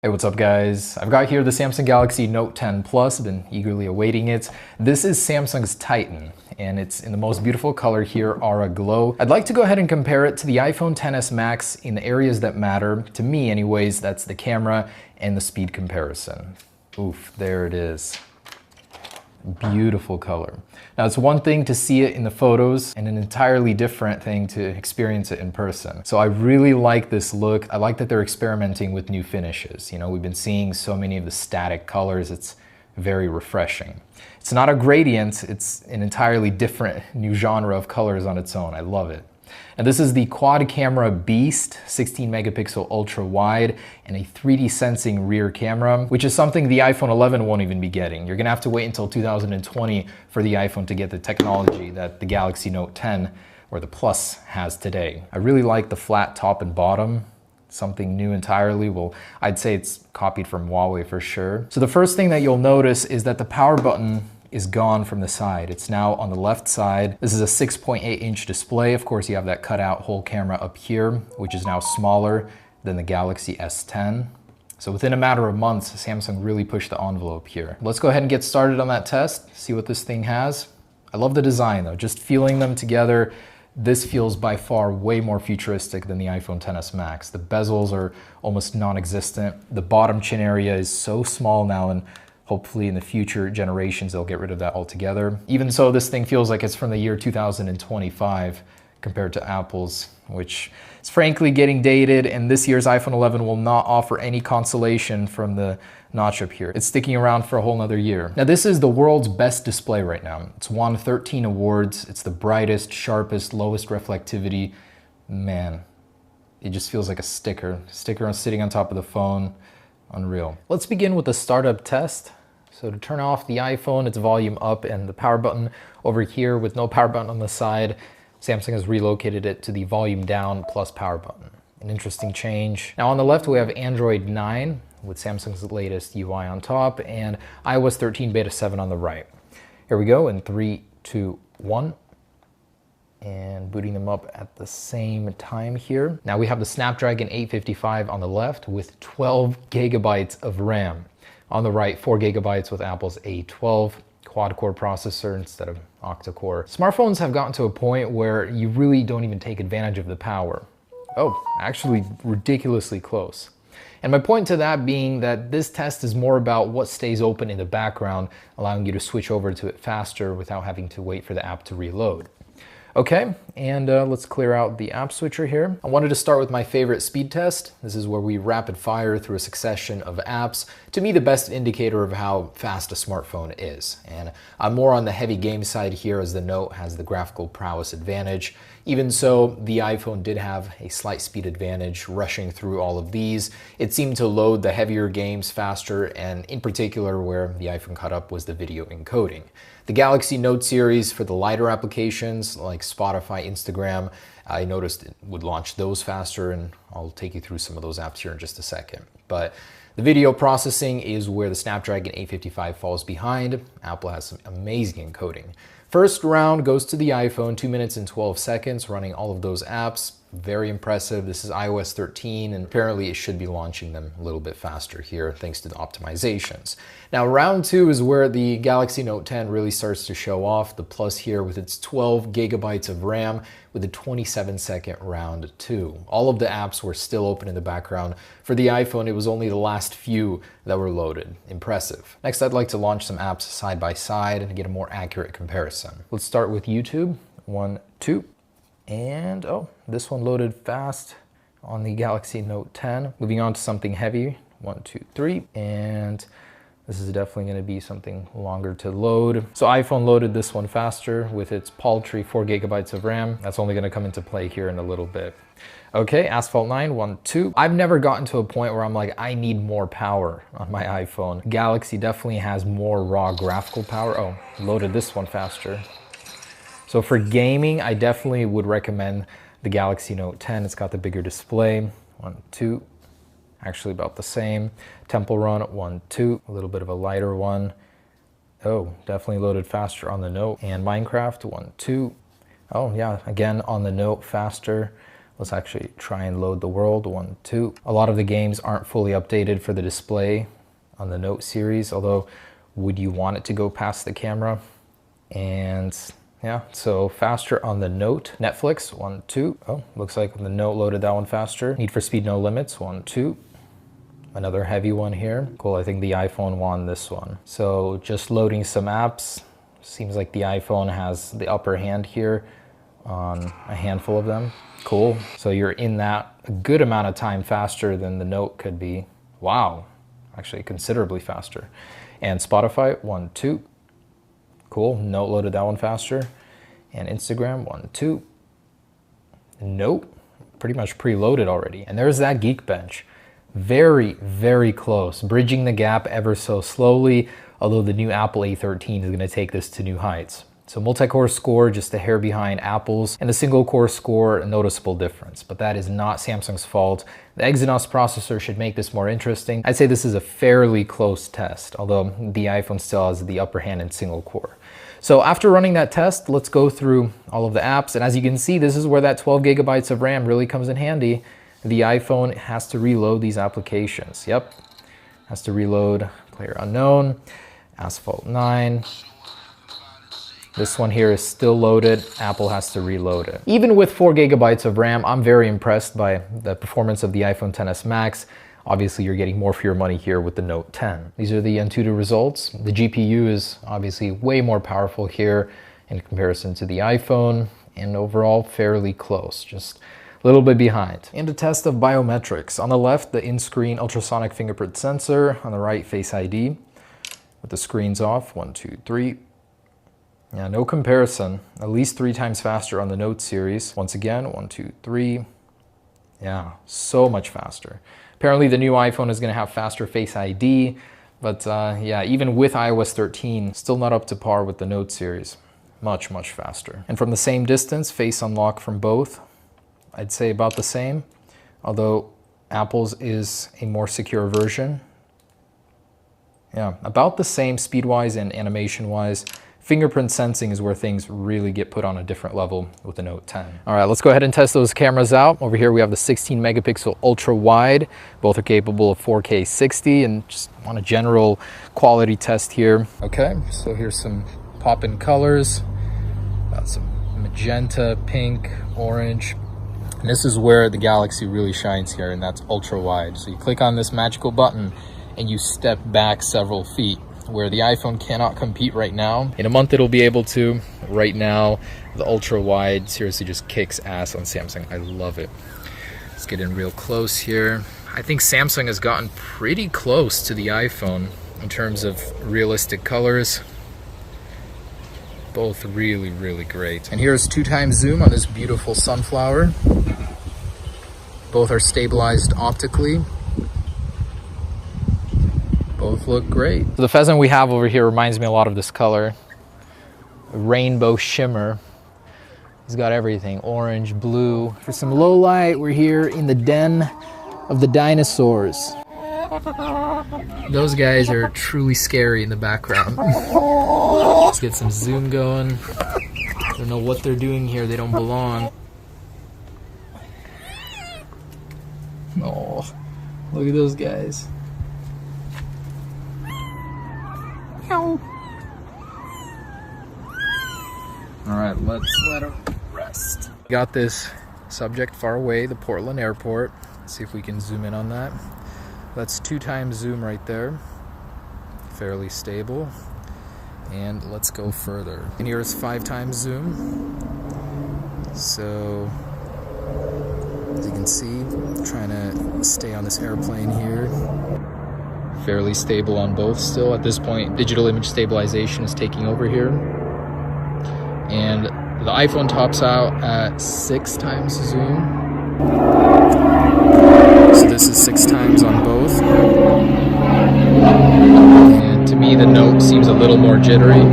Hey, what's up guys? I've got here the Samsung Galaxy Note 10 Plus, been eagerly awaiting it. This is Samsung's Titan, and it's in the most beautiful color here, Aura Glow. I'd like to go ahead and compare it to the iPhone XS Max in the areas that matter, to me anyways. That's the camera and the speed comparison. Oof, there it is. Beautiful color. Now it's one thing to see it in the photos and an entirely different thing to experience it in person. So I really like this look. I like that they're experimenting with new finishes. You know, we've been seeing so many of the static colors. It's very refreshing. It's not a gradient, it's an entirely different new genre of colors on its own. I love it. And this is the quad camera beast, 16 megapixel ultra wide and a 3D sensing rear camera, which is something the iPhone 11 won't even be getting. You're gonna have to wait until 2020 for the iPhone to get the technology that the Galaxy Note 10 or the Plus has today. I really like the flat top and bottom. Something new entirely. Well, I'd say it's copied from Huawei for sure. So the first thing that you'll notice is that the power button is gone from the side. It's now on the left side. This is a 6.8-inch display. Of course, you have that cutout whole camera up here, which is now smaller than the Galaxy S10. So within a matter of months, Samsung really pushed the envelope here. Let's go ahead and get started on that test, see what this thing has. I love the design though. Just feeling them together, this feels by far way more futuristic than the iPhone XS Max. The bezels are almost non-existent. The bottom chin area is so small now, and hopefully in the future generations, they'll get rid of that altogether. Even so, this thing feels like it's from the year 2025 compared to Apple's, which is frankly getting dated, and this year's iPhone 11 will not offer any consolation from the notch up here. It's sticking around for a whole nother year. Now, this is the world's best display right now. It's won 13 awards. It's the brightest, sharpest, lowest reflectivity. Man, it just feels like a sticker sitting on top of the phone. Unreal. Let's begin with the startup test. So to turn off the iPhone, it's volume up, and the power button over here with no power button on the side, Samsung has relocated it to the volume down plus power button. An interesting change. Now on the left, we have Android 9 with Samsung's latest UI on top and iOS 13 Beta 7 on the right. Here we go in 3, 2, 1. And booting them up at the same time here. Now we have the Snapdragon 855 on the left with 12 gigabytes of RAM. On the right, 4 gigabytes with Apple's A12 quad-core processor instead of octa-core. Smartphones have gotten to a point where you really don't even take advantage of the power. Oh, actually ridiculously close. And my point to that being that this test is more about what stays open in the background, allowing you to switch over to it faster without having to wait for the app to reload. Okay, and let's clear out the app switcher here. I wanted to start with my favorite speed test. This is where we rapid fire through a succession of apps. To me, the best indicator of how fast a smartphone is. And I'm more on the heavy game side here, as the Note has the graphical prowess advantage. Even so, the iPhone did have a slight speed advantage rushing through all of these. It seemed to load the heavier games faster, and in particular where the iPhone caught up was the video encoding. The Galaxy Note series for the lighter applications like Spotify, Instagram, I noticed it would launch those faster, and I'll take you through some of those apps here in just a second. But the video processing is where the Snapdragon 855 falls behind. Apple has some amazing encoding. First round goes to the iPhone, 2 minutes and 12 seconds, running all of those apps. Very impressive. This is iOS 13, and apparently it should be launching them a little bit faster here thanks to the optimizations. Now, round 2 is where the Galaxy Note 10 really starts to show off. The Plus here with its 12 gigabytes of RAM with a 27-second round 2. All of the apps were still open in the background. For the iPhone, it was only the last few that were loaded. Impressive. Next, I'd like to launch some apps side by side and get a more accurate comparison. Let's start with YouTube. 1, 2. And oh, this one loaded fast on the Galaxy Note 10. Moving on to something heavy. 1, 2, 3. And this is definitely going to be something longer to load. So iPhone loaded this one faster with its paltry 4 gigabytes of RAM. That's only going to come into play here in a little bit. Okay, Asphalt 9, 1, 2. I've never gotten to a point where I'm like, I need more power on my iPhone. Galaxy definitely has more raw graphical power. Oh, loaded this one faster. So for gaming, I definitely would recommend the Galaxy Note 10. It's got the bigger display. 1, 2. Actually about the same. Temple Run, 1, 2. A little bit of a lighter one. Oh, definitely loaded faster on the Note. And Minecraft, 1, 2. Oh yeah, again on the Note faster. Let's actually try and load the world. 1, 2. A lot of the games aren't fully updated for the display on the Note series, although would you want it to go past the camera? And yeah, so faster on the Note. Netflix, 1, 2. Oh, looks like the Note loaded that one faster. Need for Speed No Limits, 1, 2. Another heavy one here. Cool, I think the iPhone won this one. So just loading some apps. Seems like the iPhone has the upper hand here on a handful of them. Cool, so you're in that a good amount of time faster than the Note could be. Wow, actually considerably faster. And Spotify, 1, 2. Cool, Note loaded that one faster. And Instagram, 1, 2. Nope, pretty much preloaded already. And there's that Geekbench. Very, very close, bridging the gap ever so slowly, although the new Apple A13 is gonna take this to new heights. So multi-core score, just a hair behind Apple's, and the single core score, a noticeable difference, but that is not Samsung's fault. The Exynos processor should make this more interesting. I'd say this is a fairly close test, although the iPhone still has the upper hand in single core. So after running that test, let's go through all of the apps, and as you can see, this is where that 12 gigabytes of RAM really comes in handy. The iPhone has to reload these applications. Yep, has to reload PlayerUnknown, Asphalt 9. This one here is still loaded. Apple has to reload it. Even with 4 gigabytes of RAM, I'm very impressed by the performance of the iPhone XS Max. Obviously, you're getting more for your money here with the Note 10. These are the Antutu results. The GPU is obviously way more powerful here in comparison to the iPhone, and overall fairly close, just a little bit behind. And a test of biometrics. On the left, the in-screen ultrasonic fingerprint sensor. On the right, Face ID. With the screens off, 1, 2, 3. Yeah, no comparison. At least 3 times faster on the Note series. Once again, 1, 2, 3. Yeah, so much faster. Apparently the new iPhone is going to have faster Face ID, but yeah, even with iOS 13, still not up to par with the Note series. Much, much faster. And from the same distance, Face Unlock from both, I'd say about the same, although Apple's is a more secure version. Yeah, about the same speed-wise and animation-wise. Fingerprint sensing is where things really get put on a different level with the Note 10. All right, let's go ahead and test those cameras out. Over here we have the 16 megapixel ultra wide. Both are capable of 4K 60, and just want a general quality test here. Okay, so here's some pop-in colors. Got some magenta, pink, orange. And this is where the Galaxy really shines here, and that's ultra wide. So you click on this magical button and you step back several feet, where the iPhone cannot compete right now. In a month it'll be able to. Right now, the ultra wide seriously just kicks ass on Samsung. I love it. Let's get in real close here. I think Samsung has gotten pretty close to the iPhone in terms of realistic colors. Both really, really great. And here's 2x zoom on this beautiful sunflower. Both are stabilized optically. Both look great. The pheasant we have over here reminds me a lot of this color. A rainbow shimmer. He's got everything, orange, blue. For some low light, we're here in the den of the dinosaurs. Those guys are truly scary in the background. Let's get some zoom going. I don't know what they're doing here, they don't belong. Oh, look at those guys. All right, let's let him rest. Got this subject far away, the Portland airport. Let's see if we can zoom in on that. That's 2x zoom right there. Fairly stable. And let's go further. And here's 5x zoom. So, as you can see, I'm trying to stay on this airplane here. Fairly stable on both still. At this point, digital image stabilization is taking over here. And the iPhone tops out at 6x zoom. So this is 6x on both. And to me, the Note seems a little more jittery.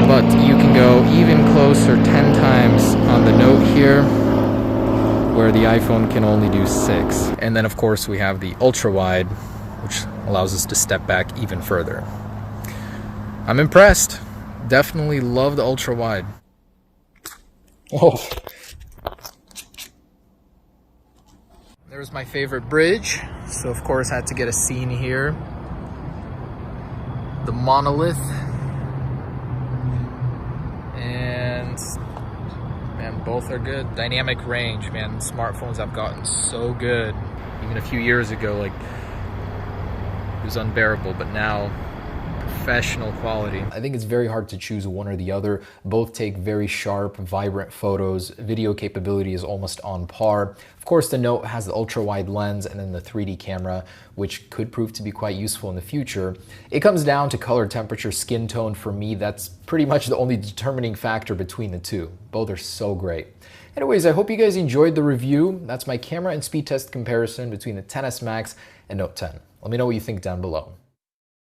But you can go even closer, 10x on the Note here, where the iPhone can only do 6. And then of course we have the ultra wide, which allows us to step back even further. I'm impressed. Definitely love the ultra wide. Oh. There's my favorite bridge. So of course I had to get a scene here. The monolith. And man, both are good. Dynamic range, man. Smartphones have gotten so good. Even a few years ago, like, it was unbearable, but now professional quality. I think it's very hard to choose one or the other. Both take very sharp, vibrant photos. Video capability is almost on par. Of course, the Note has the ultra-wide lens and then the 3D camera, which could prove to be quite useful in the future. It comes down to color, temperature, skin tone. For me, that's pretty much the only determining factor between the two. Both are so great. Anyways, I hope you guys enjoyed the review. That's my camera and speed test comparison between the XS Max and Note 10. Let me know what you think down below.